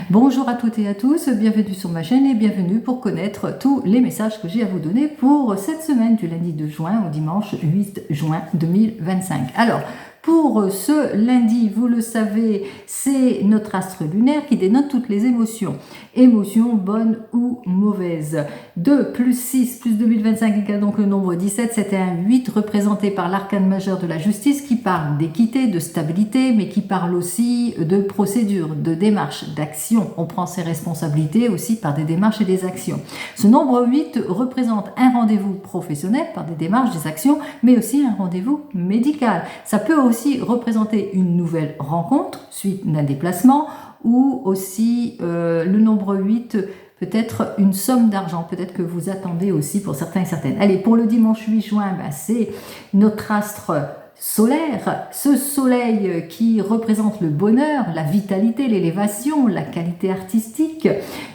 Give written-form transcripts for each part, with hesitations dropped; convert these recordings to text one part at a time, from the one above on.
Bonjour à toutes et à tous, bienvenue sur ma chaîne et bienvenue pour connaître tous les messages que j'ai à vous donner pour cette semaine du lundi 2 juin au dimanche 8 juin 2025. Alors, pour ce lundi, vous le savez, c'est notre astre lunaire qui dénote toutes les émotions. Émotions bonnes ou mauvaises. 2 plus 6 plus 2025 égale donc le nombre 17. C'était un 8 représenté par l'arcane majeur de la justice qui parle d'équité, de stabilité, mais qui parle aussi de procédure, de démarche, d'action. On prend ses responsabilités aussi par des démarches et des actions. Ce nombre 8 représente un rendez-vous professionnel par des démarches, des actions, mais aussi un rendez-vous médical. Ça peut aussi représenter une nouvelle rencontre suite d'un déplacement ou aussi le nombre 8 peut-être une somme d'argent, peut-être que vous attendez aussi pour certains et certaines. Allez, pour le dimanche 8 juin, c'est notre astre solaire, ce soleil qui représente le bonheur, la vitalité, l'élévation, la qualité artistique.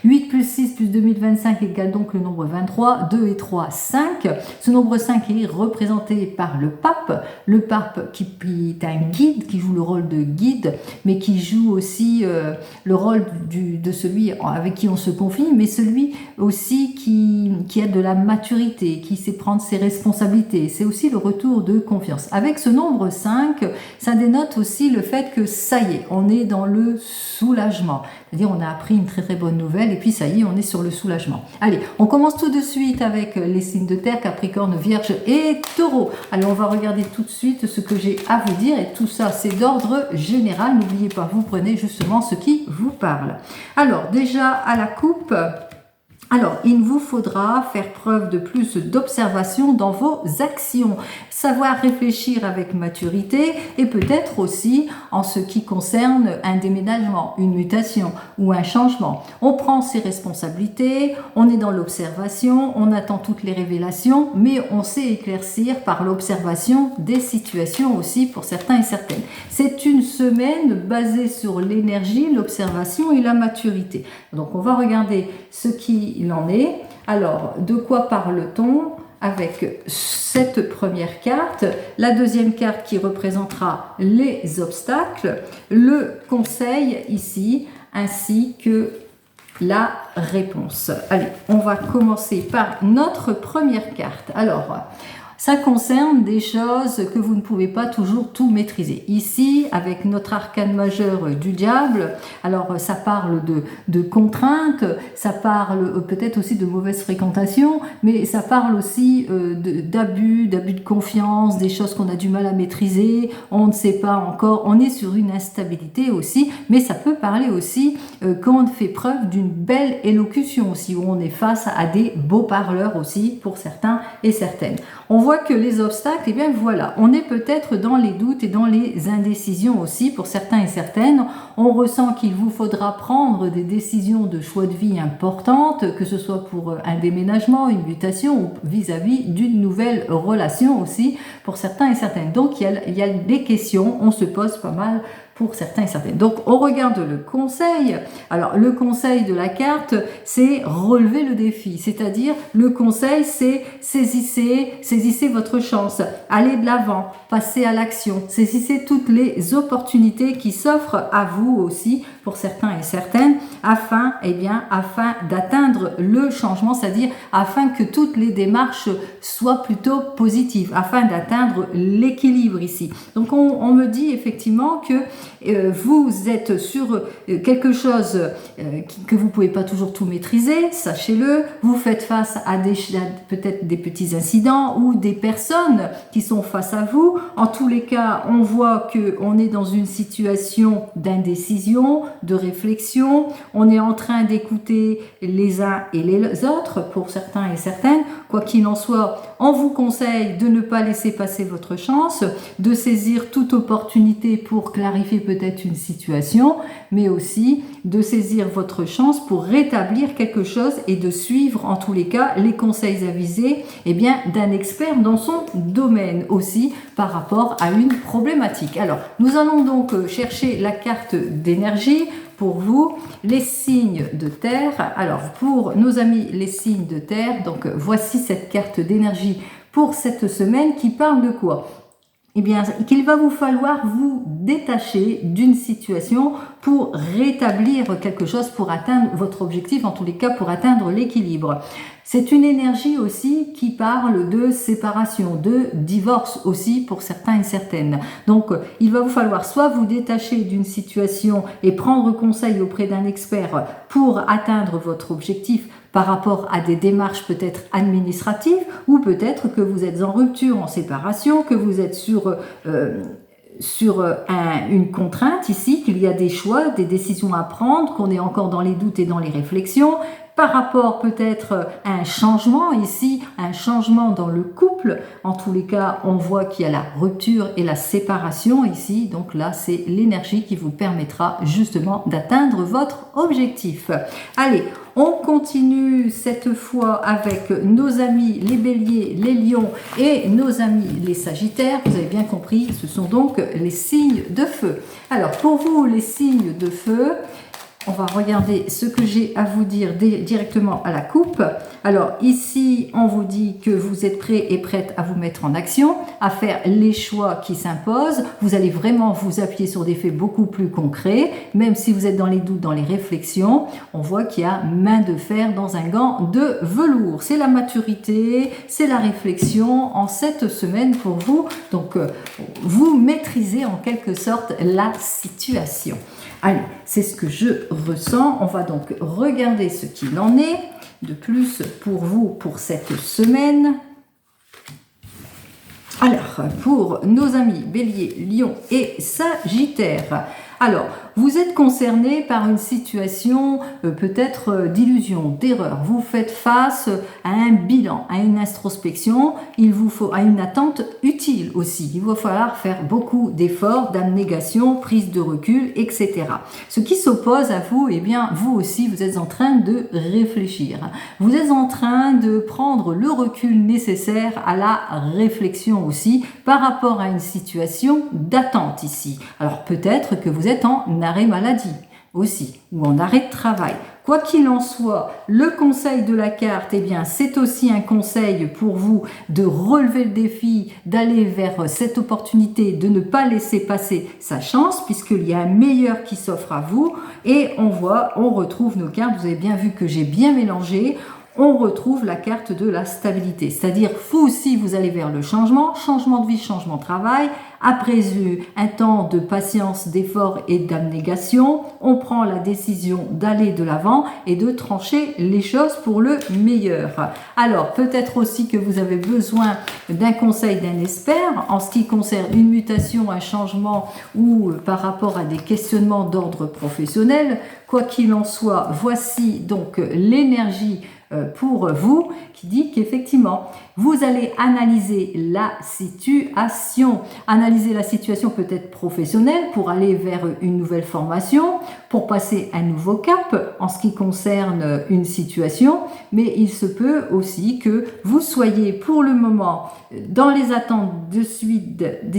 8 plus 6 plus 2025 égale donc le nombre 23, 2 et 3, 5. Ce nombre 5 est représenté par le pape qui est un guide, qui joue le rôle de guide, mais qui joue aussi le rôle de celui avec qui on se confie, mais celui aussi qui a de la maturité, qui sait prendre ses responsabilités. C'est aussi le retour de confiance. Avec ce nombre 5, ça dénote aussi le fait que ça y est, on est dans le soulagement. C'est-à-dire on a appris une très très bonne nouvelle et puis ça y est, on est sur le soulagement. Allez, on commence tout de suite avec les signes de terre, Capricorne, Vierge et Taureau. Allez, on va regarder tout de suite ce que j'ai à vous dire et tout ça c'est d'ordre général. N'oubliez pas, vous prenez justement ce qui vous parle. Alors déjà à la coupe... Alors, il vous faudra faire preuve de plus d'observation dans vos actions, savoir réfléchir avec maturité et peut-être aussi en ce qui concerne un déménagement, une mutation ou un changement. On prend ses responsabilités, on est dans l'observation, on attend toutes les révélations, mais on sait éclaircir par l'observation des situations aussi pour certains et certaines. C'est une semaine basée sur l'énergie, l'observation et la maturité. Donc, on va regarder ce qu'il en est. Alors, de quoi parle-t-on avec cette première carte? La deuxième carte qui représentera les obstacles, le conseil ici, ainsi que la réponse. Allez, on va commencer par notre première carte. Alors, ça concerne des choses que vous ne pouvez pas toujours tout maîtriser. Ici, avec notre arcane majeur du diable, alors ça parle de contraintes, ça parle peut-être aussi de mauvaise fréquentation, mais ça parle aussi d'abus de confiance, des choses qu'on a du mal à maîtriser, on ne sait pas encore, on est sur une instabilité aussi, mais ça peut parler aussi quand on fait preuve d'une belle élocution aussi, où on est face à des beaux parleurs aussi pour certains et certaines. On voit que les obstacles, eh bien voilà, on est peut-être dans les doutes et dans les indécisions aussi pour certains et certaines. On ressent qu'il vous faudra prendre des décisions de choix de vie importantes, que ce soit pour un déménagement, une mutation ou vis-à-vis d'une nouvelle relation aussi pour certains et certaines. Donc il y a des questions, on se pose pas mal pour certains et certaines. Donc on regarde le conseil. Alors le conseil de la carte, c'est relever le défi, c'est-à-dire le conseil, c'est saisissez votre chance, allez de l'avant, passez à l'action, saisissez toutes les opportunités qui s'offrent à vous aussi pour certains et certaines, afin d'atteindre le changement, c'est-à-dire afin que toutes les démarches soient plutôt positives, afin d'atteindre l'équilibre ici. Donc on me dit effectivement que vous êtes sur quelque chose que vous ne pouvez pas toujours tout maîtriser, sachez-le, vous faites face à peut-être des petits incidents ou des personnes qui sont face à vous. En tous les cas, on voit qu'on est dans une situation d'indécision, de réflexion, on est en train d'écouter les uns et les autres pour certains et certaines. Quoi qu'il en soit, on vous conseille de ne pas laisser passer votre chance, de saisir toute opportunité pour clarifier peut-être une situation, mais aussi de saisir votre chance pour rétablir quelque chose et de suivre en tous les cas les conseils avisés d'un expert dans son domaine aussi par rapport à une problématique. Alors, nous allons donc chercher la carte d'énergie pour vous, les signes de terre. Alors, pour nos amis les signes de terre, donc voici cette carte d'énergie pour cette semaine qui parle de quoi? Eh bien, qu'il va vous falloir vous détacher d'une situation pour rétablir quelque chose, pour atteindre votre objectif, en tous les cas pour atteindre l'équilibre. C'est une énergie aussi qui parle de séparation, de divorce aussi pour certains et certaines. Donc, il va vous falloir soit vous détacher d'une situation et prendre conseil auprès d'un expert pour atteindre votre objectif par rapport à des démarches peut-être administratives, ou peut-être que vous êtes en rupture, en séparation, que vous êtes sur une contrainte ici, qu'il y a des choix, des décisions à prendre, qu'on est encore dans les doutes et dans les réflexions, par rapport peut-être à un changement ici, un changement dans le couple. En tous les cas, on voit qu'il y a la rupture et la séparation ici. Donc là, c'est l'énergie qui vous permettra justement d'atteindre votre objectif. Allez, on continue cette fois avec nos amis les béliers, les lions et nos amis les sagittaires. Vous avez bien compris, ce sont donc les signes de feu. Alors, pour vous, les signes de feu, on va regarder ce que j'ai à vous dire directement à la coupe. Alors ici, on vous dit que vous êtes prêts et prêtes à vous mettre en action, à faire les choix qui s'imposent. Vous allez vraiment vous appuyer sur des faits beaucoup plus concrets, même si vous êtes dans les doutes, dans les réflexions. On voit qu'il y a main de fer dans un gant de velours. C'est la maturité, c'est la réflexion en cette semaine pour vous. Donc, vous maîtrisez en quelque sorte la situation. Allez, c'est ce que je ressens. On va donc regarder ce qu'il en est de plus pour vous pour cette semaine. Alors, pour nos amis Bélier, Lion et Sagittaire, alors, vous êtes concerné par une situation peut-être d'illusion, d'erreur. Vous faites face à un bilan, à une introspection. Il vous faut à une attente utile aussi. Il va falloir faire beaucoup d'efforts, d'abnégation, prise de recul, etc. Ce qui s'oppose à vous, eh bien, vous aussi, vous êtes en train de réfléchir. Vous êtes en train de prendre le recul nécessaire à la réflexion aussi par rapport à une situation d'attente ici. Alors, peut-être que vous êtes en arrêt maladie aussi, ou en arrêt de travail. Quoi qu'il en soit, le conseil de la carte, eh bien, c'est aussi un conseil pour vous de relever le défi, d'aller vers cette opportunité, de ne pas laisser passer sa chance, puisqu'il y a un meilleur qui s'offre à vous. Et on retrouve nos cartes, vous avez bien vu que j'ai bien mélangé. On retrouve la carte de la stabilité, c'est-à-dire vous aussi vous allez vers le changement de vie, changement de travail. Après un temps de patience, d'effort et d'abnégation, on prend la décision d'aller de l'avant et de trancher les choses pour le meilleur. Alors peut-être aussi que vous avez besoin d'un conseil d'un expert en ce qui concerne une mutation, un changement ou par rapport à des questionnements d'ordre professionnel. Quoi qu'il en soit, voici donc l'énergie pour vous qui dit qu'effectivement vous allez analyser la situation peut-être professionnelle pour aller vers une nouvelle formation, pour passer un nouveau cap en ce qui concerne une situation, mais il se peut aussi que vous soyez pour le moment dans les attentes des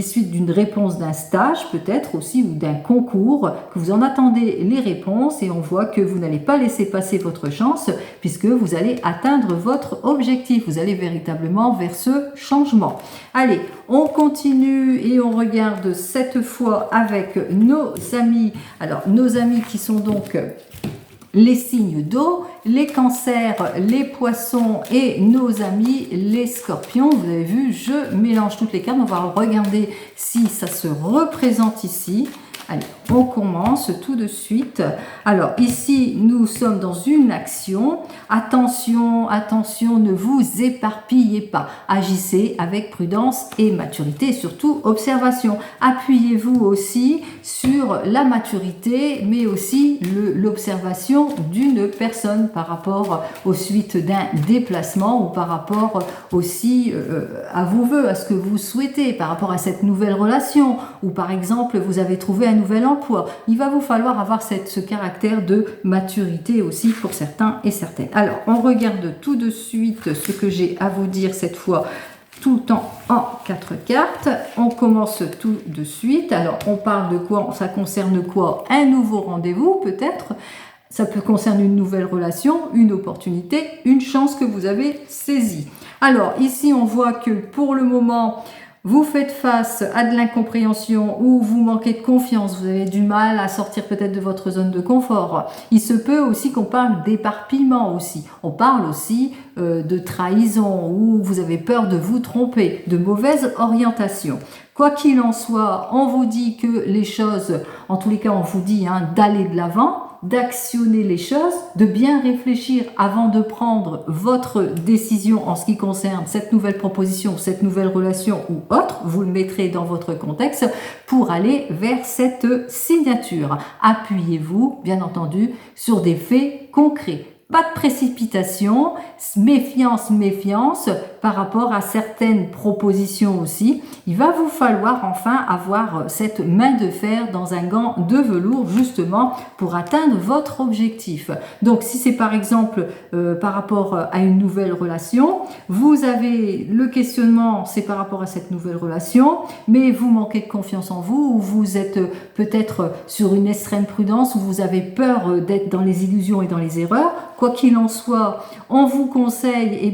suites d'une réponse d'un stage peut-être aussi ou d'un concours, que vous en attendez les réponses et on voit que vous n'allez pas laisser passer votre chance puisque vous allez atteindre votre objectif, vous allez véritablement vers ce changement. Allez, on continue et on regarde cette fois avec nos amis, alors nos amis qui sont donc les signes d'eau, les cancers, les poissons et nos amis les scorpions. Vous avez vu, je mélange toutes les cartes. On va regarder si ça se représente ici. Allez, on commence tout de suite. Alors ici, nous sommes dans une action. Attention, attention, ne vous éparpillez pas. Agissez avec prudence et maturité, et surtout observation. Appuyez-vous aussi sur la maturité, mais aussi l'observation d'une personne par rapport aux suites d'un déplacement ou par rapport aussi à vos vœux, à ce que vous souhaitez, par rapport à cette nouvelle relation ou par exemple, vous avez trouvé un nouvel emploi. Il va vous falloir avoir ce caractère de maturité aussi pour certains et certaines. Alors, on regarde tout de suite ce que j'ai à vous dire cette fois, tout le temps en 4 cartes. On commence tout de suite. Alors, on parle de quoi? Ça concerne quoi? Un nouveau rendez-vous peut-être. Ça peut concerner une nouvelle relation, une opportunité, une chance que vous avez saisie. Alors, ici, on voit que pour le moment, vous faites face à de l'incompréhension ou vous manquez de confiance, vous avez du mal à sortir peut-être de votre zone de confort. Il se peut aussi qu'on parle d'éparpillement aussi. On parle aussi de trahison ou vous avez peur de vous tromper, de mauvaise orientation. Quoi qu'il en soit, on vous dit que les choses, en tous les cas on vous dit d'aller de l'avant, d'actionner les choses, de bien réfléchir avant de prendre votre décision en ce qui concerne cette nouvelle proposition, cette nouvelle relation ou autre, vous le mettrez dans votre contexte pour aller vers cette signature. Appuyez-vous, bien entendu, sur des faits concrets. Pas de précipitation, méfiance, méfiance par rapport à certaines propositions aussi. Il va vous falloir enfin avoir cette main de fer dans un gant de velours justement pour atteindre votre objectif. Donc si c'est par exemple par rapport à une nouvelle relation, vous avez le questionnement, c'est par rapport à cette nouvelle relation, mais vous manquez de confiance en vous ou vous êtes peut-être sur une extrême prudence ou vous avez peur d'être dans les illusions et dans les erreurs. Quoi qu'il en soit, on vous conseille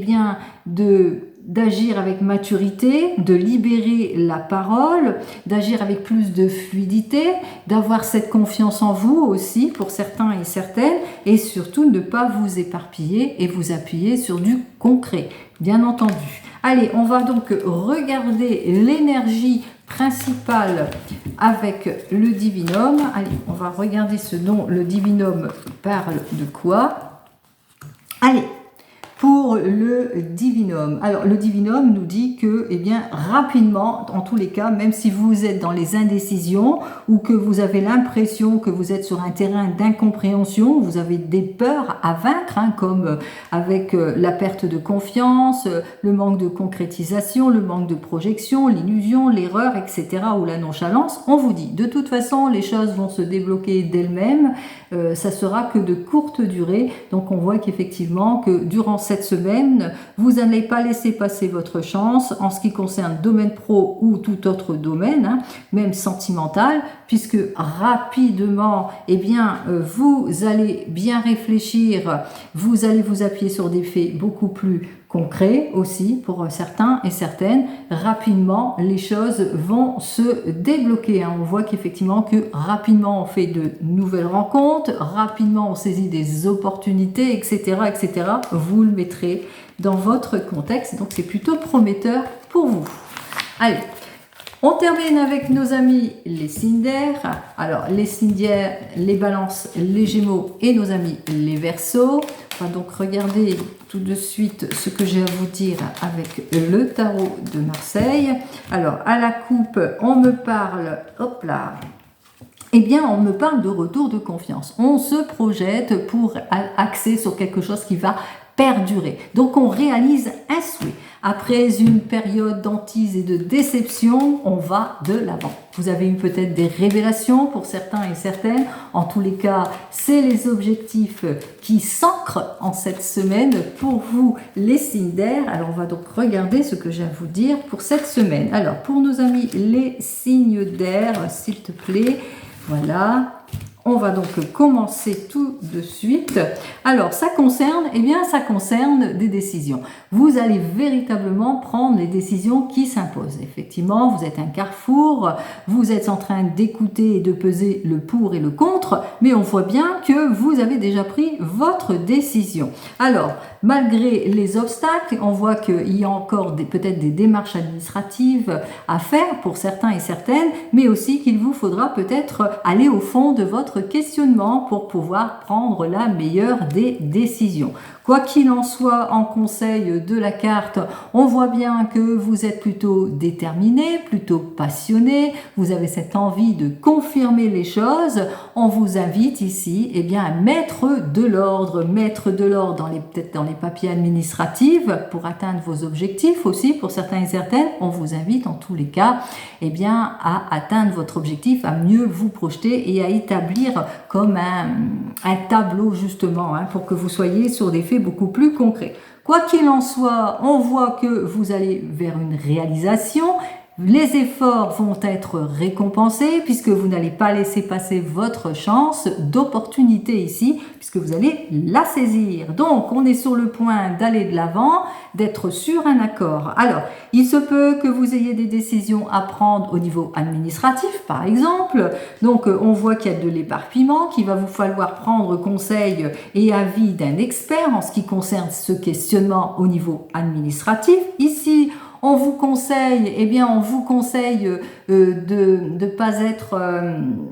d'agir avec maturité, de libérer la parole, d'agir avec plus de fluidité, d'avoir cette confiance en vous aussi pour certains et certaines, et surtout ne pas vous éparpiller et vous appuyer sur du concret, bien entendu. Allez, on va donc regarder l'énergie principale avec le divinum. Allez, on va regarder ce dont le divinum parle de quoi. Allez, pour le divinum. Alors, le divinum nous dit que, rapidement, en tous les cas, même si vous êtes dans les indécisions ou que vous avez l'impression que vous êtes sur un terrain d'incompréhension, vous avez des peurs à vaincre, comme avec la perte de confiance, le manque de concrétisation, le manque de projection, l'illusion, l'erreur, etc., ou la nonchalance, on vous dit, de toute façon, les choses vont se débloquer d'elles-mêmes, ça sera que de courte durée, donc on voit qu'effectivement, que durant cette semaine, vous n'allez pas laisser passer votre chance en ce qui concerne domaine pro ou tout autre domaine, même sentimental, puisque rapidement, vous allez bien réfléchir, vous allez vous appuyer sur des faits beaucoup plus concrets aussi pour certains et certaines. Rapidement, les choses vont se débloquer. On voit qu'effectivement que rapidement on fait de nouvelles rencontres, rapidement on saisit des opportunités, etc., etc. Vous le mettrez dans votre contexte, donc c'est plutôt prometteur pour vous. Allez, on termine avec nos amis les signes d'air. Alors les signes d'air, les balances, les gémeaux et nos amis les verseaux. On va donc regarder tout de suite ce que j'ai à vous dire avec le tarot de Marseille. Alors à la coupe, on me parle, hop là, on me parle de retour de confiance. On se projette pour axer sur quelque chose qui va perdurer. Donc on réalise un souhait. Après une période d'hantise et de déception, on va de l'avant. Vous avez eu peut-être des révélations pour certains et certaines. En tous les cas, c'est les objectifs qui s'ancrent en cette semaine pour vous, les signes d'air. Alors, on va donc regarder ce que j'ai à vous dire pour cette semaine. Alors, pour nos amis, les signes d'air, s'il te plaît, voilà. On va donc commencer tout de suite. Alors, ça concerne des décisions. Vous allez véritablement prendre les décisions qui s'imposent. Effectivement, vous êtes un carrefour, vous êtes en train d'écouter et de peser le pour et le contre, mais on voit bien que vous avez déjà pris votre décision. Alors, malgré les obstacles, on voit qu'il y a encore peut-être des démarches administratives à faire pour certains et certaines, mais aussi qu'il vous faudra peut-être aller au fond de votre questionnement pour pouvoir prendre la meilleure des décisions. Quoi qu'il en soit, en conseil de la carte, on voit bien que vous êtes plutôt déterminé, plutôt passionné, vous avez cette envie de confirmer les choses. On vous invite ici à mettre de l'ordre peut-être dans les papiers administratifs pour atteindre vos objectifs aussi pour certains et certaines. On vous invite en tous les cas à atteindre votre objectif, à mieux vous projeter et à établir comme un tableau justement pour que vous soyez sur des faits beaucoup plus concrets. Quoi qu'il en soit, on voit que vous allez vers une réalisation, Les efforts vont être récompensés puisque vous n'allez pas laisser passer votre chance d'opportunité ici, puisque vous allez la saisir. Donc, on est sur le point d'aller de l'avant, d'être sur un accord. Alors, il se peut que vous ayez des décisions à prendre au niveau administratif, par exemple. Donc, on voit qu'il y a de l'éparpillement, qu'il va vous falloir prendre conseil et avis d'un expert en ce qui concerne ce questionnement au niveau administratif. Ici, on vous conseille,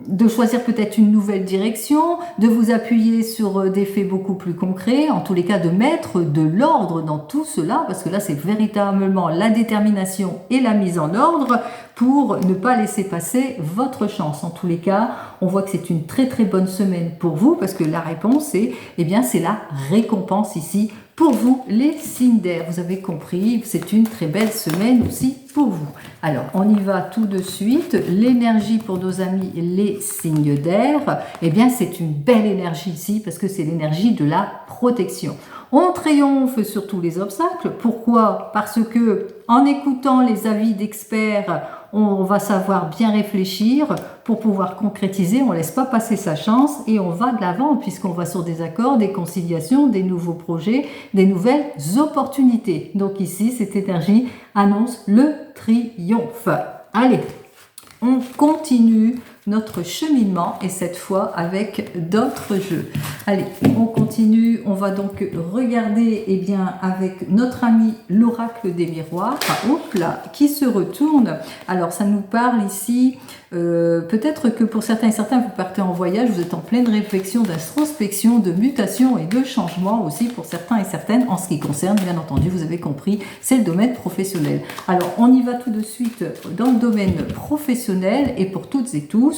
de choisir peut-être une nouvelle direction, de vous appuyer sur des faits beaucoup plus concrets, en tous les cas de mettre de l'ordre dans tout cela, parce que là c'est véritablement la détermination et la mise en ordre pour ne pas laisser passer votre chance. En tous les cas, on voit que c'est une très très bonne semaine pour vous, parce que la réponse est, c'est la récompense ici. Pour vous, les signes d'air, vous avez compris, c'est une très belle semaine aussi pour vous. Alors, on y va tout de suite. L'énergie pour nos amis, les signes d'air, c'est une belle énergie ici parce que c'est l'énergie de la protection. On triomphe sur tous les obstacles. Pourquoi? Parce que en écoutant les avis d'experts, on va savoir bien réfléchir pour pouvoir concrétiser. On ne laisse pas passer sa chance et on va de l'avant puisqu'on va sur des accords, des conciliations, des nouveaux projets, des nouvelles opportunités. Donc ici, cette énergie annonce le triomphe. Allez, on continue notre cheminement et cette fois avec d'autres jeux. Allez, on continue, on va donc regarder avec notre ami l'oracle des miroirs, qui se retourne. Alors ça nous parle ici, peut-être que pour certains et certains vous partez en voyage, vous êtes en pleine réflexion, d'introspection, de mutation et de changement aussi pour certains et certaines en ce qui concerne, bien entendu, vous avez compris, c'est le domaine professionnel. Alors on y va tout de suite dans le domaine professionnel et pour toutes et tous.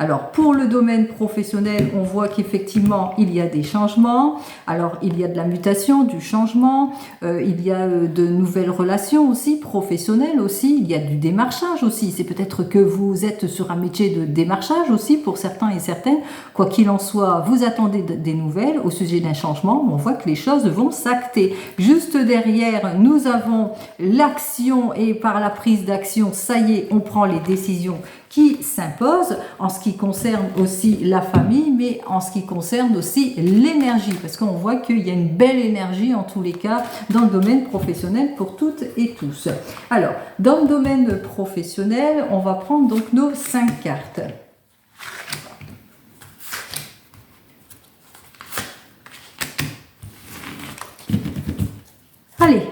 Alors pour le domaine professionnel, on voit qu'effectivement il y a des changements. Alors il y a de la mutation, du changement, il y a de nouvelles relations aussi, professionnelles aussi, il y a du démarchage aussi. C'est peut-être que vous êtes sur un métier de démarchage aussi pour certains et certaines. Quoi qu'il en soit, vous attendez des nouvelles au sujet d'un changement. On voit que les choses vont s'acter. Juste derrière, nous avons l'action et par la prise d'action, ça y est, on prend les décisions qui s'imposent en ce qui concerne aussi la famille, mais en ce qui concerne aussi l'énergie, parce qu'on voit qu'il y a une belle énergie en tous les cas dans le domaine professionnel pour toutes et tous. Alors, dans le domaine professionnel, on va prendre donc nos 5 cartes. Allez,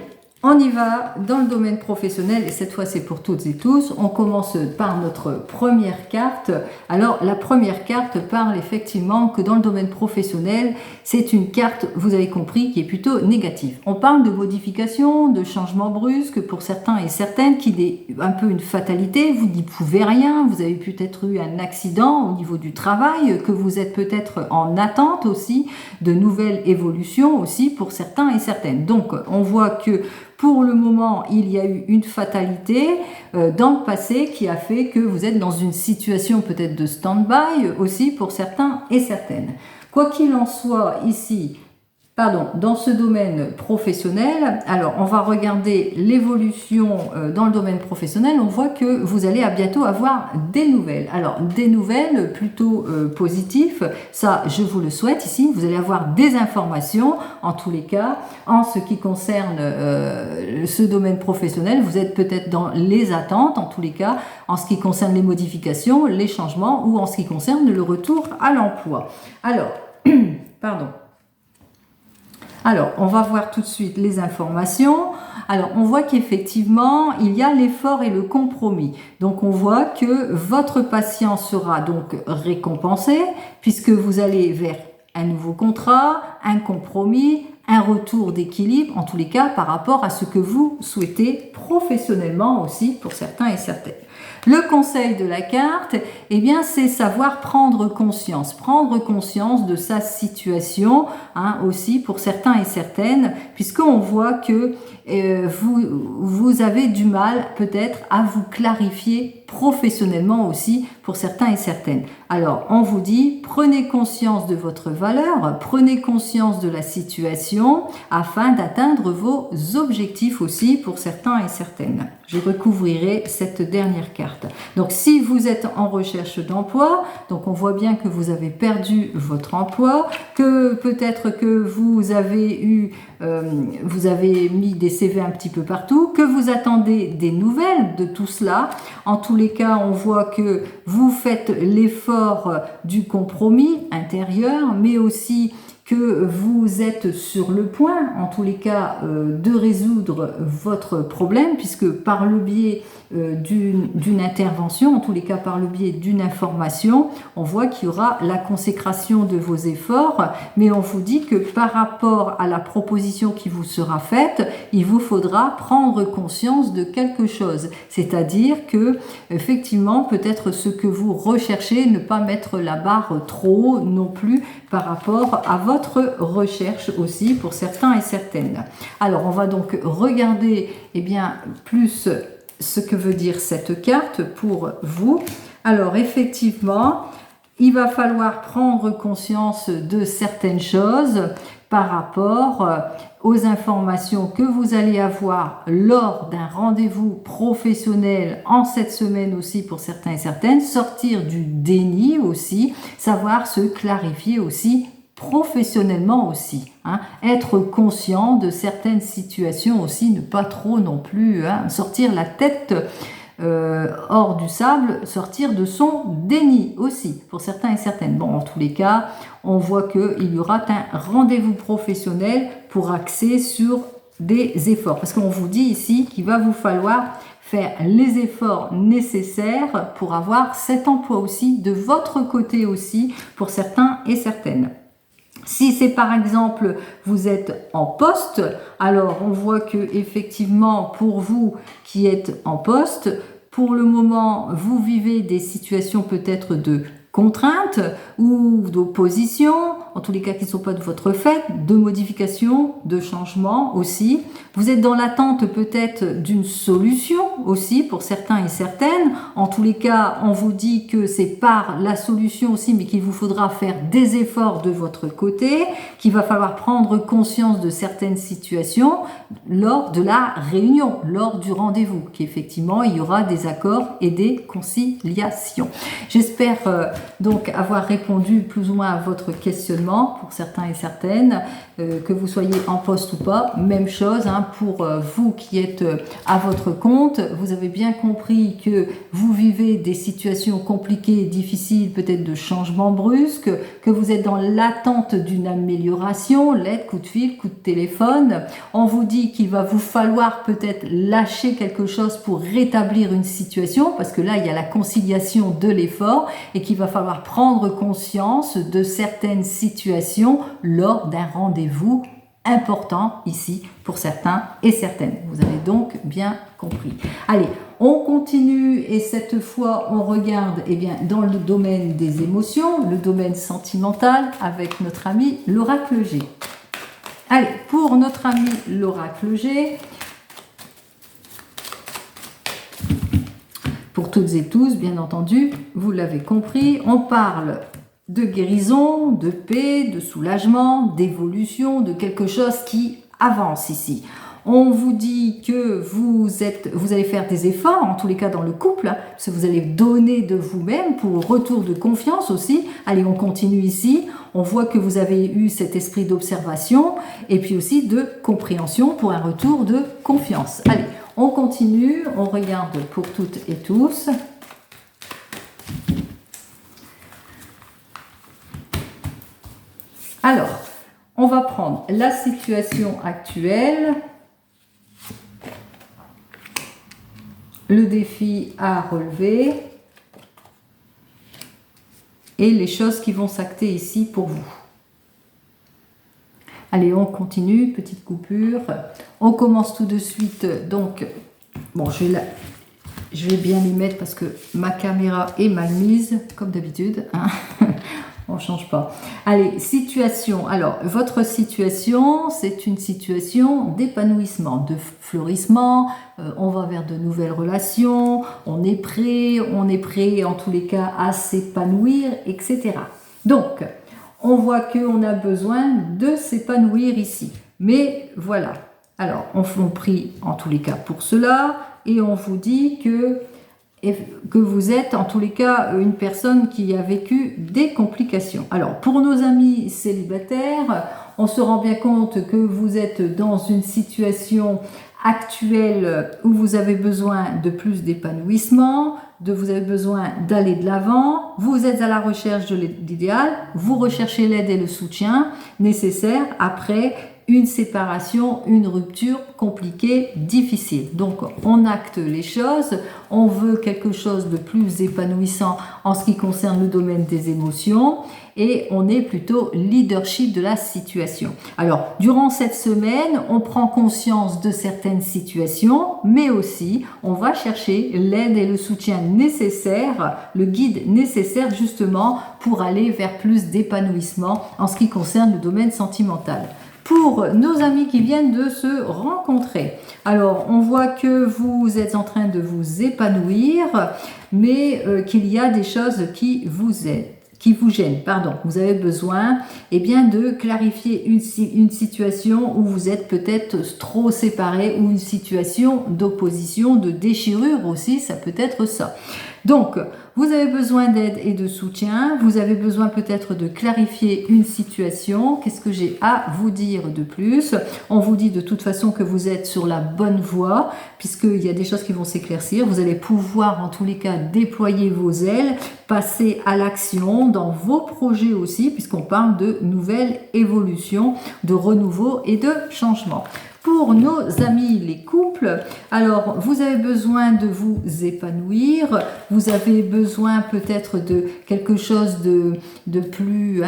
on y va dans le domaine professionnel et cette fois c'est pour toutes et tous. On commence par notre première carte. Alors la première carte parle effectivement que dans le domaine professionnel, c'est une carte, vous avez compris, qui est plutôt négative. On parle de modification, de changement brusque pour certains et certaines qui est un peu une fatalité. Vous n'y pouvez rien, vous avez peut-être eu un accident au niveau du travail, que vous êtes peut-être en attente aussi de nouvelles évolutions aussi pour certains et certaines. Donc on voit que pour le moment, il y a eu une fatalité dans le passé qui a fait que vous êtes dans une situation peut-être de stand-by aussi pour certains et certaines. Quoi qu'il en soit ici, dans ce domaine professionnel, alors on va regarder l'évolution dans le domaine professionnel, on voit que vous allez à bientôt avoir des nouvelles. Alors des nouvelles plutôt positives, ça je vous le souhaite ici, vous allez avoir des informations en tous les cas en ce qui concerne ce domaine professionnel, vous êtes peut-être dans les attentes en tous les cas en ce qui concerne les modifications, les changements ou en ce qui concerne le retour à l'emploi. Alors, Alors, on va voir tout de suite les informations. Alors, on voit qu'effectivement, il y a l'effort et le compromis. Donc, on voit que votre patience sera donc récompensée puisque vous allez vers un nouveau contrat, un compromis, un retour d'équilibre, en tous les cas, par rapport à ce que vous souhaitez professionnellement aussi pour certains et certaines. Le conseil de la carte, c'est savoir prendre conscience de sa situation, aussi pour certains et certaines, puisqu'on voit que vous avez du mal peut-être à vous clarifier professionnellement aussi pour certains et certaines. Alors, on vous dit, prenez conscience de votre valeur, prenez conscience de la situation afin d'atteindre vos objectifs aussi pour certains et certaines. je recouvrirai cette dernière carte. Donc si vous êtes en recherche d'emploi, donc on voit bien que vous avez perdu votre emploi, que peut-être que vous avez mis des CV un petit peu partout, que vous attendez des nouvelles de tout cela. En tous les cas, on voit que vous faites l'effort du compromis intérieur, mais aussi que vous êtes sur le point, en tous les cas, de résoudre votre problème, puisque par le biais d'une intervention, en tous les cas par le biais d'une information, on voit qu'il y aura la consécration de vos efforts, mais on vous dit que par rapport à la proposition qui vous sera faite, il vous faudra prendre conscience de quelque chose, c'est-à-dire que effectivement, peut-être ce que vous recherchez, ne pas mettre la barre trop haut non plus par rapport à votre recherche aussi pour certains et certaines. Alors, on va donc regarder plus ce que veut dire cette carte pour vous. Alors, effectivement, il va falloir prendre conscience de certaines choses par rapport aux informations que vous allez avoir lors d'un rendez-vous professionnel en cette semaine aussi pour certains et certaines, sortir du déni aussi, savoir se clarifier aussi professionnellement aussi, être conscient de certaines situations aussi, ne pas trop non plus sortir la tête hors du sable, sortir de son déni aussi, pour certains et certaines. Bon, en tous les cas, on voit qu'il y aura un rendez-vous professionnel pour axer sur des efforts. Parce qu'on vous dit ici qu'il va vous falloir faire les efforts nécessaires pour avoir cet emploi aussi, de votre côté aussi, pour certains et certaines. Si c'est par exemple, vous êtes en poste, alors on voit que effectivement pour vous qui êtes en poste, pour le moment, vous vivez des situations peut-être de contraintes ou d'opposition, en tous les cas qui ne sont pas de votre fait, de modifications, de changements aussi. Vous êtes dans l'attente peut-être d'une solution aussi pour certains et certaines. En tous les cas, on vous dit que c'est par la solution aussi, mais qu'il vous faudra faire des efforts de votre côté, qu'il va falloir prendre conscience de certaines situations lors de la réunion, lors du rendez-vous, qu'effectivement il y aura des accords et des conciliations. J'espère donc avoir répondu plus ou moins à votre questionnement pour certains et certaines, que vous soyez en poste ou pas, même chose pour vous qui êtes à votre compte. Vous avez bien compris que vous vivez des situations compliquées, difficiles, peut-être de changements brusques, que vous êtes dans l'attente d'une amélioration, lettre, coup de fil, coup de téléphone. On vous dit qu'il va vous falloir peut-être lâcher quelque chose pour rétablir une situation, parce que là il y a la conciliation de l'effort et qu'il va falloir prendre conscience de certaines situations lors d'un rendez-vous important ici pour certains et certaines. Vous avez donc bien compris. Allez, on continue et cette fois on regarde dans le domaine des émotions, le domaine sentimental avec notre ami l'oracle G. Allez, pour notre ami l'oracle G, pour toutes et tous, bien entendu, vous l'avez compris, on parle de guérison, de paix, de soulagement, d'évolution, de quelque chose qui avance ici. On vous dit que vous allez faire des efforts, en tous les cas dans le couple, parce que vous allez donner de vous-même pour retour de confiance aussi. Allez, on continue ici. On voit que vous avez eu cet esprit d'observation et puis aussi de compréhension pour un retour de confiance. Allez, on continue, on regarde pour toutes et tous. Alors, on va prendre la situation actuelle, le défi à relever et les choses qui vont s'acter ici pour vous. Allez, on continue, petite coupure. On commence tout de suite, donc, bon, je vais bien les mettre parce que ma caméra est mal mise, comme d'habitude, on ne change pas. Allez, situation. Alors, votre situation, c'est une situation d'épanouissement, de fleurissement. On va vers de nouvelles relations. On est prêt en tous les cas à s'épanouir, etc. Donc, on voit qu'on a besoin de s'épanouir ici. Mais voilà. Alors, on prie en tous les cas pour cela. et on vous dit que vous êtes en tous les cas une personne qui a vécu des complications. Alors pour nos amis célibataires, on se rend bien compte que vous êtes dans une situation actuelle où vous avez besoin de plus d'épanouissement, vous avez besoin d'aller de l'avant, vous êtes à la recherche de l'idéal, vous recherchez l'aide et le soutien nécessaires après une séparation, une rupture compliquée, difficile. Donc on acte les choses, on veut quelque chose de plus épanouissant en ce qui concerne le domaine des émotions et on est plutôt leadership de la situation. Alors durant cette semaine, on prend conscience de certaines situations, mais aussi on va chercher l'aide et le soutien nécessaire, le guide nécessaire justement pour aller vers plus d'épanouissement en ce qui concerne le domaine sentimental. Pour nos amis qui viennent de se rencontrer, alors on voit que vous êtes en train de vous épanouir, mais qu'il y a des choses qui vous gênent. Vous avez besoin de clarifier une situation où vous êtes peut-être trop séparés ou une situation d'opposition, de déchirure aussi, ça peut être ça. Donc, vous avez besoin d'aide et de soutien, vous avez besoin peut-être de clarifier une situation. Qu'est-ce que j'ai à vous dire de plus? On vous dit de toute façon que vous êtes sur la bonne voie, puisqu'il y a des choses qui vont s'éclaircir. Vous allez pouvoir en tous les cas déployer vos ailes, passer à l'action dans vos projets aussi, puisqu'on parle de nouvelles évolutions, de renouveau et de changement. Pour nos amis les couples, alors vous avez besoin de vous épanouir, vous avez besoin peut-être de quelque chose de plus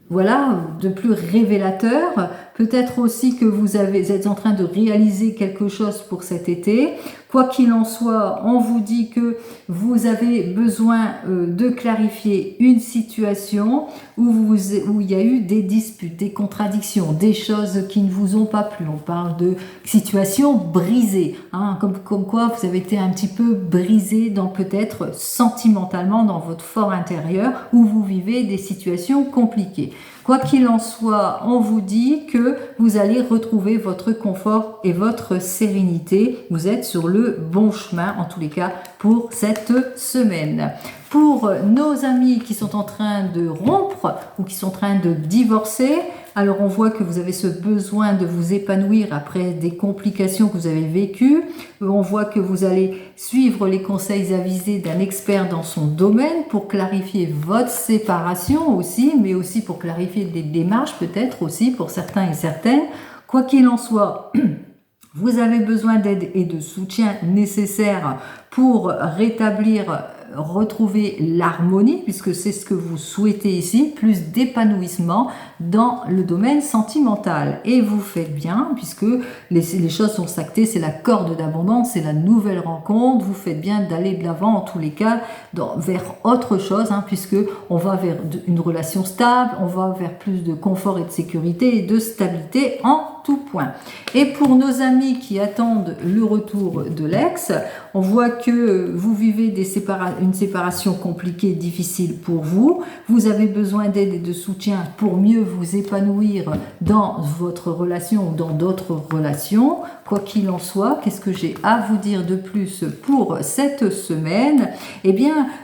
de plus révélateur. Peut-être aussi que vous êtes en train de réaliser quelque chose pour cet été. Quoi qu'il en soit, on vous dit que vous avez besoin de clarifier une situation où il y a eu des disputes, des contradictions, des choses qui ne vous ont pas plu. On parle de situations brisées, comme quoi vous avez été un petit peu brisé peut-être sentimentalement dans votre fort intérieur où vous vivez des situations compliquées. Quoi qu'il en soit, on vous dit que vous allez retrouver votre confort et votre sérénité. Vous êtes sur le bon chemin, en tous les cas, pour cette semaine. Pour nos amis qui sont en train de rompre ou qui sont en train de divorcer, alors on voit que vous avez ce besoin de vous épanouir après des complications que vous avez vécues. On voit que vous allez suivre les conseils avisés d'un expert dans son domaine pour clarifier votre séparation aussi, mais aussi pour clarifier des démarches peut-être aussi pour certains et certaines. Quoi qu'il en soit, vous avez besoin d'aide et de soutien nécessaires pour retrouver l'harmonie, puisque c'est ce que vous souhaitez ici, plus d'épanouissement dans le domaine sentimental. Et vous faites bien, puisque les choses sont actées, c'est la corde d'abondance, c'est la nouvelle rencontre, vous faites bien d'aller de l'avant en tous les cas vers autre chose, puisque on va vers une relation stable, on va vers plus de confort et de sécurité et de stabilité en tout point. Et pour nos amis qui attendent le retour de l'ex, on voit que vous vivez une séparation compliquée, difficile pour vous. Vous avez besoin d'aide et de soutien pour mieux vous épanouir dans votre relation ou dans d'autres relations. Quoi qu'il en soit, qu'est-ce que j'ai à vous dire de plus pour cette semaine?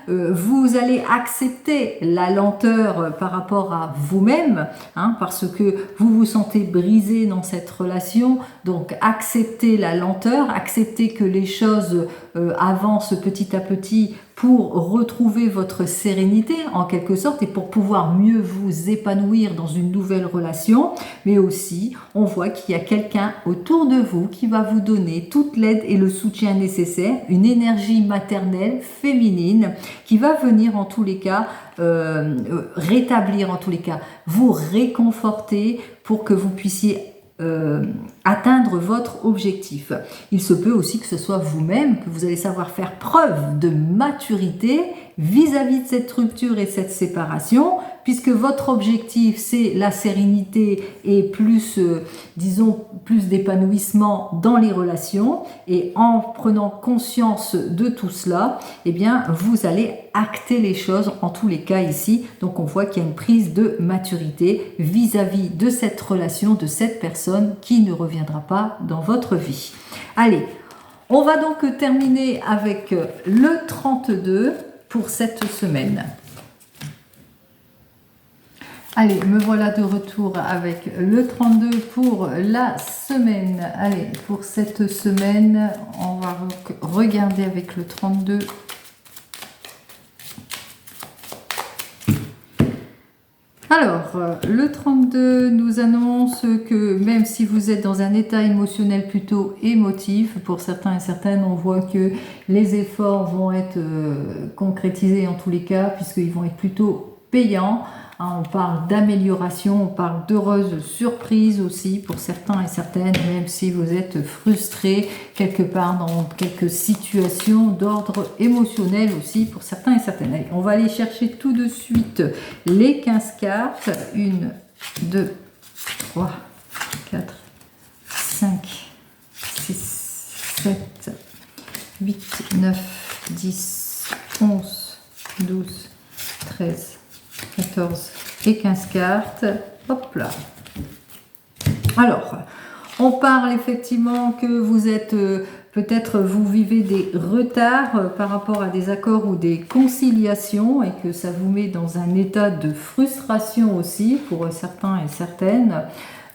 Vous allez accepter la lenteur par rapport à vous-même, parce que vous vous sentez brisé dans cette relation. Donc, acceptez la lenteur, acceptez que les choses avancent petit à petit pour retrouver votre sérénité en quelque sorte et pour pouvoir mieux vous épanouir dans une nouvelle relation. Mais aussi, on voit qu'il y a quelqu'un autour de vous qui va vous donner toute l'aide et le soutien nécessaire, une énergie maternelle, féminine, qui va venir en tous les cas rétablir, en tous les cas, vous réconforter pour que vous puissiez atteindre votre objectif. Il se peut aussi que ce soit vous-même, que vous allez savoir faire preuve de maturité vis-à-vis de cette rupture et cette séparation, puisque votre objectif c'est la sérénité et plus d'épanouissement dans les relations, et en prenant conscience de tout cela, vous allez acter les choses en tous les cas ici. Donc on voit qu'il y a une prise de maturité vis-à-vis de cette relation, de cette personne qui ne reviendra pas dans votre vie. Allez, On va donc terminer avec le 32 pour cette semaine. Allez, me voilà de retour avec le 32 pour la semaine. Allez, pour cette semaine, on va regarder avec le 32. Alors, le 32 nous annonce que même si vous êtes dans un état émotionnel plutôt émotif, pour certains et certaines, on voit que les efforts vont être concrétisés en tous les cas, puisqu'ils vont être plutôt payants. On parle d'amélioration, on parle d'heureuses surprises aussi pour certains et certaines, même si vous êtes frustrés quelque part dans quelques situations d'ordre émotionnel aussi pour certains et certaines. Allez, on va aller chercher tout de suite les 15 cartes. 1, 2, 3, 4, 5, 6, 7, 8, 9, 10, 11, 12, 13, 14 et 15 cartes. Hop là. Alors, on parle effectivement que vous êtes, peut-être vous vivez des retards par rapport à des accords ou des conciliations et que ça vous met dans un état de frustration aussi pour certains et certaines.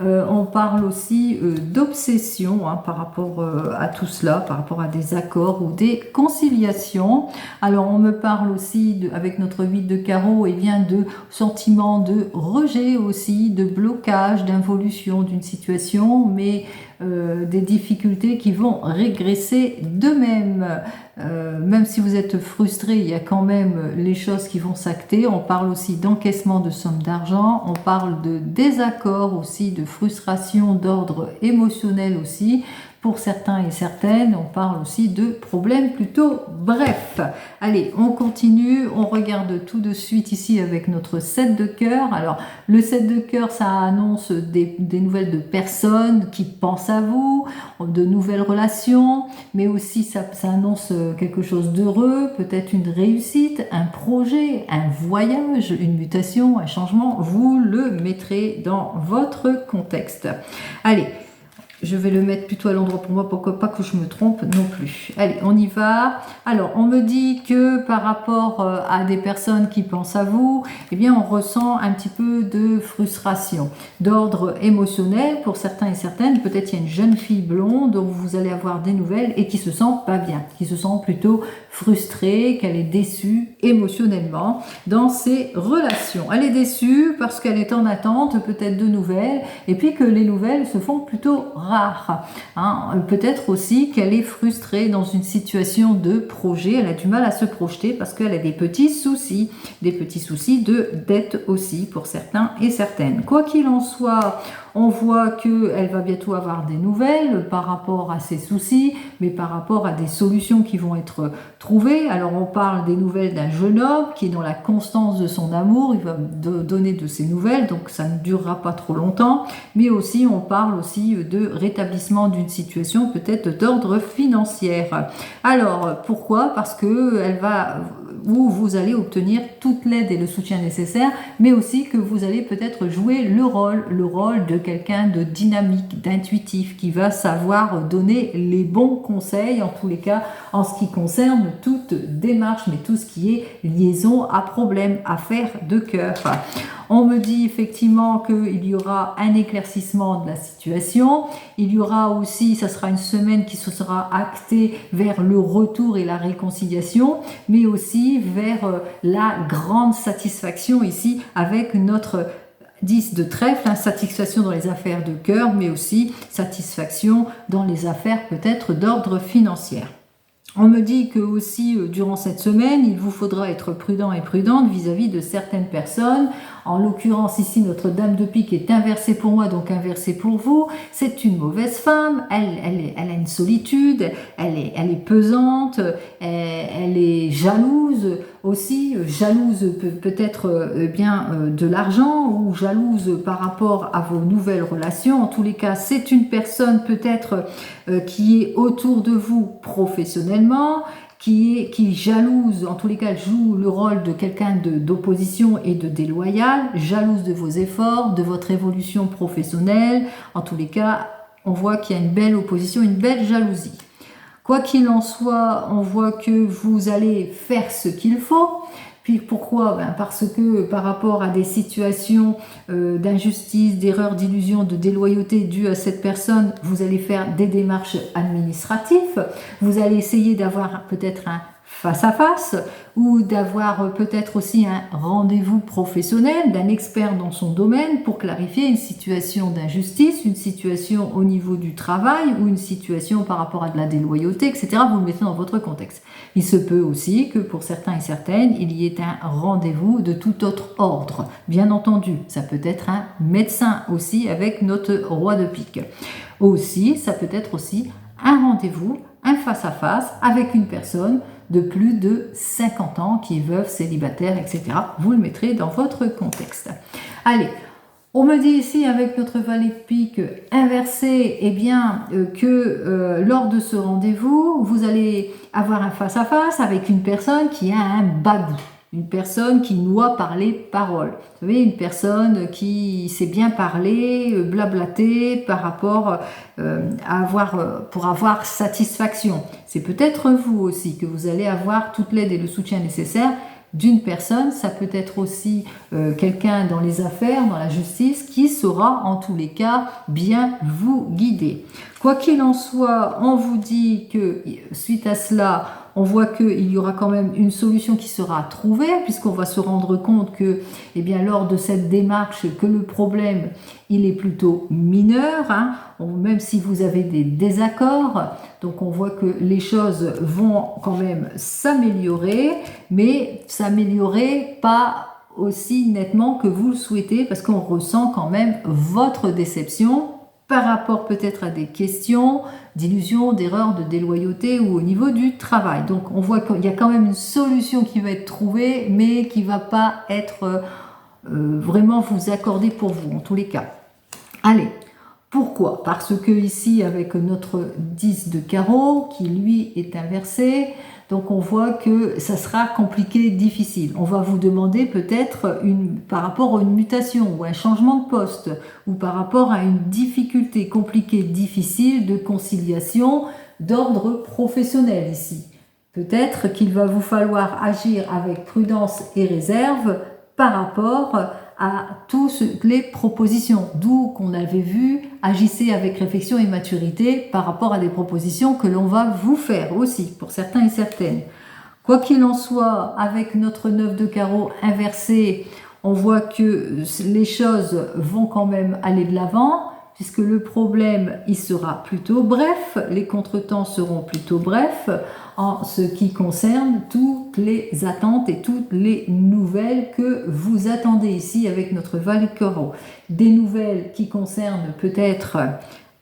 On parle aussi d'obsession par rapport à tout cela, par rapport à des accords ou des conciliations. Alors on me parle aussi, avec notre 8 de carreau, de sentiments de rejet aussi, de blocage, d'involution d'une situation, mais des difficultés qui vont régresser d'eux-mêmes. Même si vous êtes frustré, il y a quand même les choses qui vont s'acter. On parle aussi d'encaissement de sommes d'argent, on parle de désaccord aussi, de frustration d'ordre émotionnel aussi. Pour certains et certaines, on parle aussi de problèmes plutôt bref. Allez, on continue, on regarde tout de suite ici avec notre 7 de cœur. Alors, le 7 de cœur, ça annonce des nouvelles de personnes qui pensent à vous, de nouvelles relations, mais aussi ça annonce quelque chose d'heureux, peut-être une réussite, un projet, un voyage, une mutation, un changement. Vous le mettrez dans votre contexte. Allez. Je vais le mettre plutôt à l'endroit pour moi, pourquoi pas que je me trompe non plus. Allez, on y va. Alors, on me dit que par rapport à des personnes qui pensent à vous, eh bien, on ressent un petit peu de frustration, d'ordre émotionnel pour certains et certaines. Peut-être il y a une jeune fille blonde dont vous allez avoir des nouvelles et qui se sent pas bien, qui se sent plutôt frustrée, qu'elle est déçue émotionnellement dans ses relations. Elle est déçue parce qu'elle est en attente peut-être de nouvelles et puis que les nouvelles se font plutôt rares. Peut-être aussi qu'elle est frustrée dans une situation de projet, elle a du mal à se projeter parce qu'elle a des petits soucis de dette aussi pour certains et certaines. Quoi qu'il en soit, on voit qu'elle va bientôt avoir des nouvelles par rapport à ses soucis, mais par rapport à des solutions qui vont être trouvées. Alors on parle des nouvelles d'un jeune homme qui est dans la constance de son amour, il va donner de ses nouvelles, donc ça ne durera pas trop longtemps, mais aussi on parle aussi de rétablissement d'une situation peut-être d'ordre financier. Alors pourquoi? Parce que elle va, où vous allez obtenir toute l'aide et le soutien nécessaire, mais aussi que vous allez peut-être jouer le rôle de quelqu'un de dynamique, d'intuitif, qui va savoir donner les bons conseils, en tous les cas, en ce qui concerne toute démarche, mais tout ce qui est liaison à problème, affaire de cœur. On me dit effectivement qu'il y aura un éclaircissement de la situation, il y aura aussi, ça sera une semaine qui se sera actée vers le retour et la réconciliation, mais aussi vers la grande satisfaction ici avec notre 10 de trèfle, satisfaction dans les affaires de cœur, mais aussi satisfaction dans les affaires peut-être d'ordre financier. On me dit que aussi durant cette semaine, il vous faudra être prudent et prudente vis-à-vis de certaines personnes. En l'occurrence ici, notre dame de pique est inversée pour moi, donc inversée pour vous. C'est une mauvaise femme, elle a une solitude, elle est pesante, elle est jalouse aussi, jalouse peut-être de l'argent ou jalouse par rapport à vos nouvelles relations. En tous les cas, c'est une personne peut-être qui est autour de vous professionnellement, qui jalouse, en tous les cas, elle joue le rôle de quelqu'un d'opposition et de déloyal, jalouse de vos efforts, de votre évolution professionnelle. En tous les cas, on voit qu'il y a une belle opposition, une belle jalousie. Quoi qu'il en soit, on voit que vous allez faire ce qu'il faut. Puis pourquoi? Parce que par rapport à des situations d'injustice, d'erreur, d'illusion, de déloyauté dues à cette personne, vous allez faire des démarches administratives. Vous allez essayer d'avoir peut-être un face-à-face ou d'avoir peut-être aussi un rendez-vous professionnel d'un expert dans son domaine pour clarifier une situation d'injustice, une situation au niveau du travail ou une situation par rapport à de la déloyauté, etc. Vous le mettez dans votre contexte. Il se peut aussi que pour certains et certaines, il y ait un rendez-vous de tout autre ordre. Bien entendu, ça peut être un médecin aussi avec notre roi de pique. Aussi, ça peut être aussi un rendez-vous, un face-à-face avec une personne de plus de 50 ans qui est veuve, célibataire, etc. Vous le mettrez dans votre contexte. Allez, on me dit ici avec notre valet de pique inversé, eh bien, que lors de ce rendez-vous, vous allez avoir un face-à-face avec une personne qui a un bagou. Une personne qui doit parler parole. Vous savez, une personne qui sait bien parler, blablater par rapport pour avoir satisfaction. C'est peut-être vous aussi que vous allez avoir toute l'aide et le soutien nécessaire d'une personne. Ça peut être aussi quelqu'un dans les affaires, dans la justice, qui saura en tous les cas bien vous guider. Quoi qu'il en soit, on vous dit que suite à cela, on voit qu'il y aura quand même une solution qui sera trouvée, puisqu'on va se rendre compte que, eh bien, lors de cette démarche, que le problème, il est plutôt mineur, hein, même si vous avez des désaccords. Donc, on voit que les choses vont quand même s'améliorer, mais s'améliorer pas aussi nettement que vous le souhaitez, parce qu'on ressent quand même votre déception par rapport peut-être à des questions d'illusion, d'erreur, de déloyauté ou au niveau du travail. Donc on voit qu'il y a quand même une solution qui va être trouvée, mais qui ne va pas être vraiment vous accorder pour vous, en tous les cas. Allez, pourquoi? Parce que ici, avec notre 10 de carreau, qui lui est inversé, donc on voit que ça sera compliqué, difficile. On va vous demander peut-être par rapport à une mutation ou un changement de poste ou par rapport à une difficulté compliquée, difficile de conciliation d'ordre professionnel ici. Peut-être qu'il va vous falloir agir avec prudence et réserve par rapport à toutes les propositions, d'où qu'on avait vu, agissez avec réflexion et maturité par rapport à des propositions que l'on va vous faire aussi, pour certains et certaines. Quoi qu'il en soit, avec notre 9 de carreau inversé, on voit que les choses vont quand même aller de l'avant, puisque le problème, il sera plutôt bref, les contretemps seront plutôt brefs, en ce qui concerne toutes les attentes et toutes les nouvelles que vous attendez ici avec notre valet de carreau. Des nouvelles qui concernent peut-être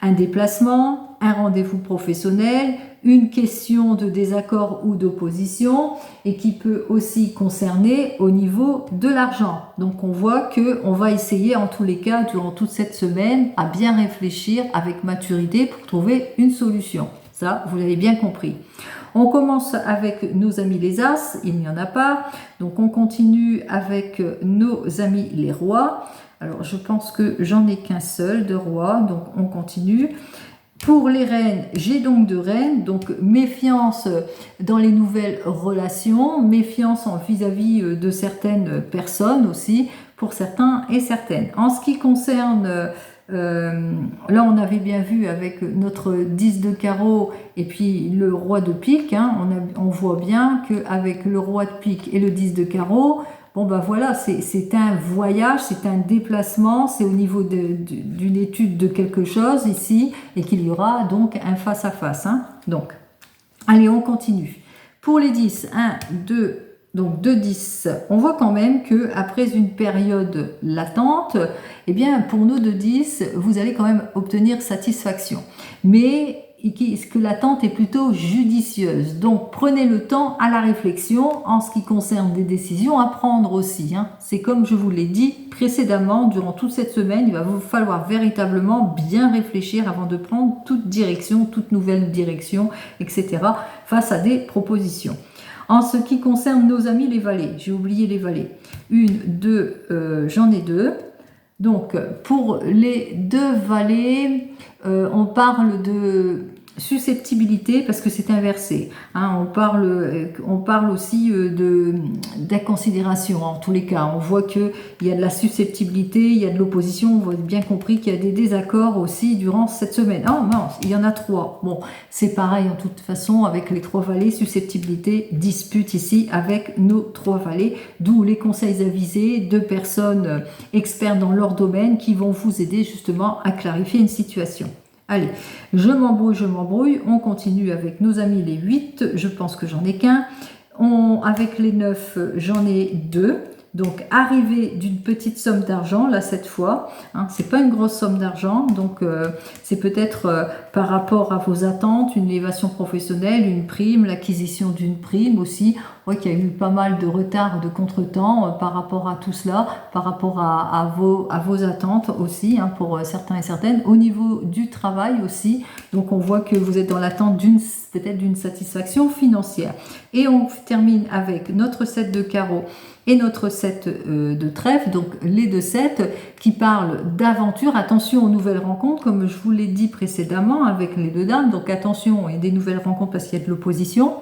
un déplacement, un rendez-vous professionnel, une question de désaccord ou d'opposition et qui peut aussi concerner au niveau de l'argent. Donc on voit qu'on va essayer en tous les cas durant toute cette semaine à bien réfléchir avec maturité pour trouver une solution. Ça, vous l'avez bien compris. On commence avec nos amis les As, il n'y en a pas. Donc on continue avec nos amis les Rois. Alors je pense que j'en ai qu'un seul de Roi, donc on continue. Pour les reines, j'ai donc deux reines, donc méfiance dans les nouvelles relations, méfiance vis-à-vis de certaines personnes aussi, pour certains et certaines. En ce qui concerne... là, on avait bien vu avec notre 10 de carreau et puis le roi de pique, hein, on voit bien qu'avec le roi de pique et le 10 de carreau, bon ben voilà, c'est un voyage, c'est un déplacement, c'est au niveau d'une étude de quelque chose ici et qu'il y aura donc un face-à-face. Hein. Donc, allez, on continue. Pour les 10, 1, 2, donc 2 10, on voit quand même qu'après une période latente, eh bien pour nos 2 10, vous allez quand même obtenir satisfaction. Mais que l'attente est plutôt judicieuse. Donc prenez le temps à la réflexion en ce qui concerne des décisions à prendre aussi. Hein. C'est comme je vous l'ai dit précédemment, durant toute cette semaine, il va vous falloir véritablement bien réfléchir avant de prendre toute direction, toute nouvelle direction, etc. face à des propositions. En ce qui concerne nos amis les valets, j'ai oublié les valets. Une, deux, j'en ai deux. Donc, pour les deux valets, on parle susceptibilité parce que c'est inversé. Hein, on parle aussi d'inconsidération. En tous les cas, on voit qu'il y a de la susceptibilité, il y a de l'opposition. On voit bien compris qu'il y a des désaccords aussi durant cette semaine. Oh mince, il y en a 3. Bon, c'est pareil en toute façon avec les 3 vallées, susceptibilité, dispute ici avec nos 3 vallées, d'où les conseils avisés de personnes expertes dans leur domaine qui vont vous aider justement à clarifier une situation. Allez, je m'embrouille, on continue avec nos amis les 8, je pense que j'en ai qu'un. Avec les 9, j'en ai 2. Donc, arrivée d'une petite somme d'argent, là, cette fois, hein, c'est pas une grosse somme d'argent, donc c'est peut-être par rapport à vos attentes, une élévation professionnelle, une prime, l'acquisition d'une prime aussi. On voit qu'il y a eu pas mal de retard, de contretemps par rapport à tout cela, par rapport à vos attentes aussi, hein, pour certains et certaines. Au niveau du travail aussi, donc on voit que vous êtes dans l'attente peut-être d'une satisfaction financière. Et on termine avec notre 7 de carreau et notre 7 de trèfle, donc les 2 7 qui parlent d'aventure. Attention aux nouvelles rencontres, comme je vous l'ai dit précédemment avec les 2 dames, donc attention et des nouvelles rencontres parce qu'il y a de l'opposition.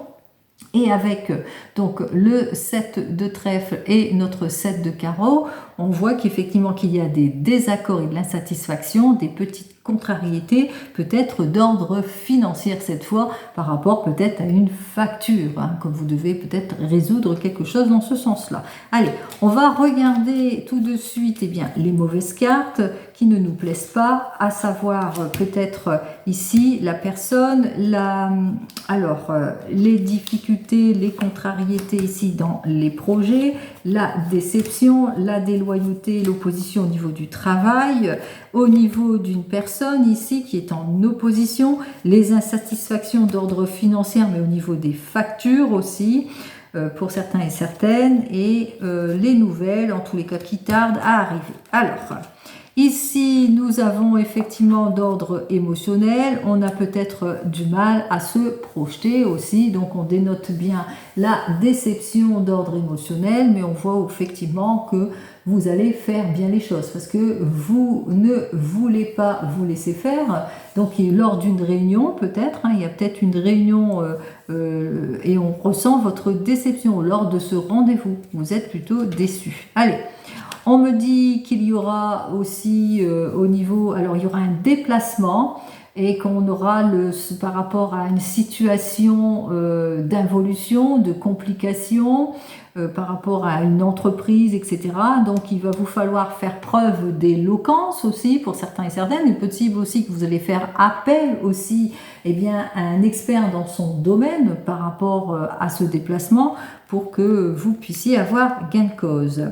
Et avec donc le 7 de trèfle et notre 7 de carreau, on voit qu'effectivement qu'il y a des désaccords et de l'insatisfaction, des petites contrariétés, peut-être d'ordre financier cette fois, par rapport peut-être à une facture, hein, que vous devez peut-être résoudre quelque chose dans ce sens-là. Allez, on va regarder tout de suite eh bien, les mauvaises cartes qui ne nous plaisent pas, à savoir peut-être ici la personne, les difficultés, les contrariétés ici dans les projets, la déception, la déloyauté, l'opposition au niveau du travail, au niveau d'une personne ici qui est en opposition, les insatisfactions d'ordre financier mais au niveau des factures aussi, pour certains et certaines, et les nouvelles en tous les cas qui tardent à arriver. Alors, ici, nous avons effectivement d'ordre émotionnel, on a peut-être du mal à se projeter aussi, donc on dénote bien la déception d'ordre émotionnel, mais on voit effectivement que vous allez faire bien les choses parce que vous ne voulez pas vous laisser faire. Donc lors d'une réunion peut-être, hein, il y a peut-être une réunion et on ressent votre déception lors de ce rendez-vous. Vous êtes plutôt déçu. Allez. On me dit qu'il y aura aussi au niveau, alors il y aura un déplacement et qu'on aura par rapport à une situation d'involution, de complications, par rapport à une entreprise, etc. Donc il va vous falloir faire preuve d'éloquence aussi pour certains et certaines. Il est possible aussi que vous allez faire appel aussi eh bien, à un expert dans son domaine par rapport à ce déplacement pour que vous puissiez avoir gain de cause.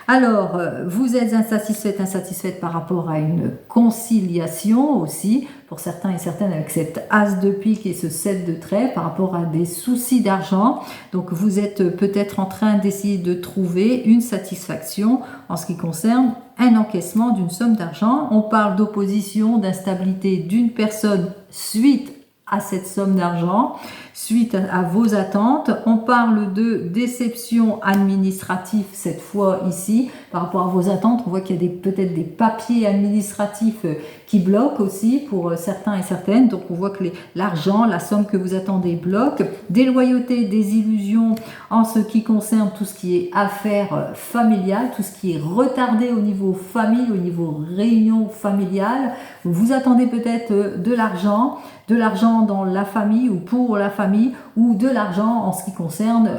Alors, vous êtes insatisfaite par rapport à une conciliation aussi, pour certains et certaines avec cette as de pique et ce 7 de trait, par rapport à des soucis d'argent. Donc, vous êtes peut-être en train d'essayer de trouver une satisfaction en ce qui concerne un encaissement d'une somme d'argent. On parle d'opposition, d'instabilité d'une personne suite à cette somme d'argent, suite à vos attentes. On parle de déception administrative cette fois ici par rapport à vos attentes. On voit qu'il y a peut-être des papiers administratifs qui bloquent aussi pour certains et certaines. Donc on voit que l'argent, la somme que vous attendez bloque. Déloyauté, désillusion en ce qui concerne tout ce qui est affaires familiales, tout ce qui est retardé au niveau famille, au niveau réunion familiale. Vous attendez peut-être de l'argent dans la famille ou pour la famille, ou de l'argent en ce qui concerne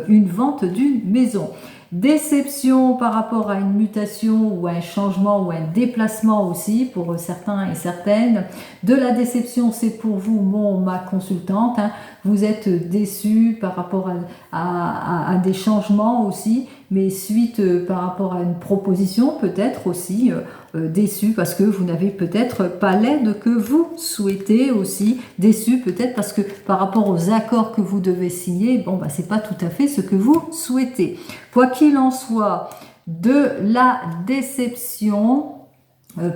une vente d'une maison. Déception par rapport à une mutation ou un changement ou un déplacement aussi pour certains et certaines. De la déception, c'est pour vous, ma consultante. Hein. Vous êtes déçu par rapport à des changements aussi, mais suite par rapport à une proposition, peut-être aussi déçu parce que vous n'avez peut-être pas l'aide que vous souhaitez aussi. Déçu peut-être parce que par rapport aux accords que vous devez signer, c'est pas tout à fait ce que vous souhaitez. Quoi qu'il en soit, de la déception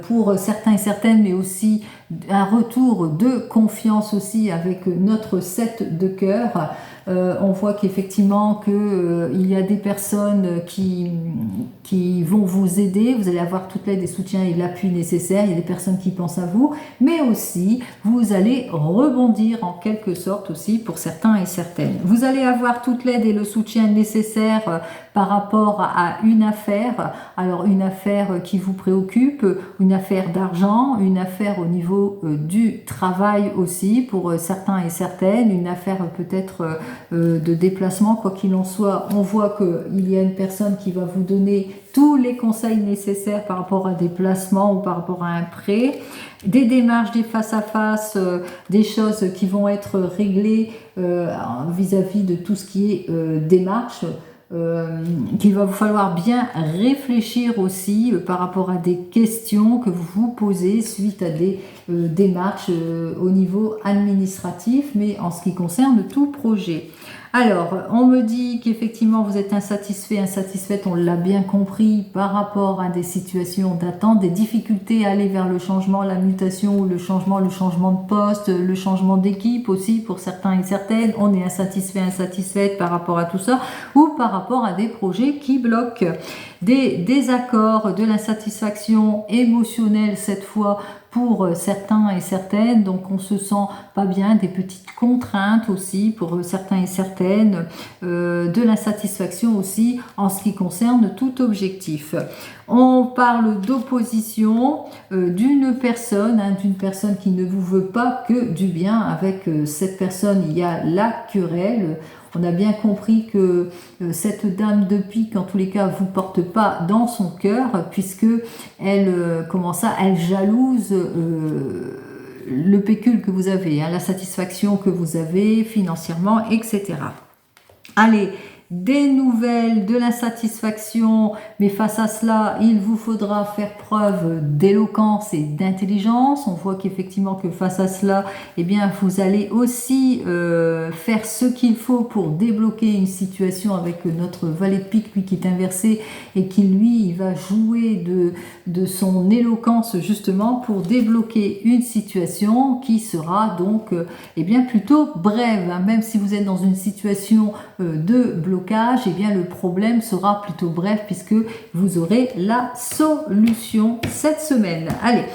pour certains et certaines, mais aussi un retour de confiance aussi avec notre 7 de cœur, On voit qu'effectivement il y a des personnes qui vont vous aider, vous allez avoir toute l'aide et soutien et l'appui nécessaire, il y a des personnes qui pensent à vous, mais aussi vous allez rebondir en quelque sorte aussi pour certains et certaines. Vous allez avoir toute l'aide et le soutien nécessaire par rapport à une affaire, alors une affaire qui vous préoccupe, une affaire d'argent, une affaire au niveau du travail aussi pour certains et certaines, une affaire peut-être de déplacement, quoi qu'il en soit. On voit qu'il y a une personne qui va vous donner tous les conseils nécessaires par rapport à des placements ou par rapport à un prêt, des démarches, des face-à-face, des choses qui vont être réglées vis-à-vis de tout ce qui est démarche. Qu'il va vous falloir bien réfléchir aussi par rapport à des questions que vous vous posez suite à des démarches au niveau administratif, mais en ce qui concerne tout projet. Alors, on me dit qu'effectivement vous êtes insatisfait, insatisfaite, on l'a bien compris, par rapport à des situations d'attente, des difficultés à aller vers le changement, la mutation ou le changement de poste, le changement d'équipe aussi pour certains et certaines. On est insatisfait, insatisfaite par rapport à tout ça ou par rapport à des projets qui bloquent. Des désaccords, de l'insatisfaction émotionnelle cette fois pour certains et certaines, donc on se sent pas bien, des petites contraintes aussi pour certains et certaines, de l'insatisfaction aussi en ce qui concerne tout objectif. On parle d'opposition d'une personne qui ne vous veut pas que du bien. Avec cette personne, il y a la querelle. On a bien compris que cette dame de pique, en tous les cas, vous porte pas dans son cœur, puisque elle jalouse le pécule que vous avez, la satisfaction que vous avez financièrement, etc. Allez, des nouvelles, de l'insatisfaction, mais face à cela, il vous faudra faire preuve d'éloquence et d'intelligence. On voit qu'effectivement que face à cela, eh bien, vous allez aussi faire ce qu'il faut pour débloquer une situation avec notre valet de pique, lui qui est inversé et qui lui, il va jouer de son éloquence justement pour débloquer une situation qui sera donc eh bien, plutôt brève. Même si vous êtes dans une situation de blocage, eh bien le problème sera plutôt bref puisque vous aurez la solution cette semaine. Allez,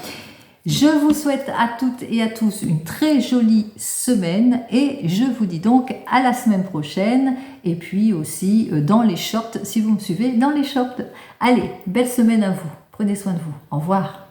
je vous souhaite à toutes et à tous une très jolie semaine et je vous dis donc à la semaine prochaine et puis aussi dans les shorts si vous me suivez dans les shorts. Allez, belle semaine à vous. Prenez soin de vous. Au revoir.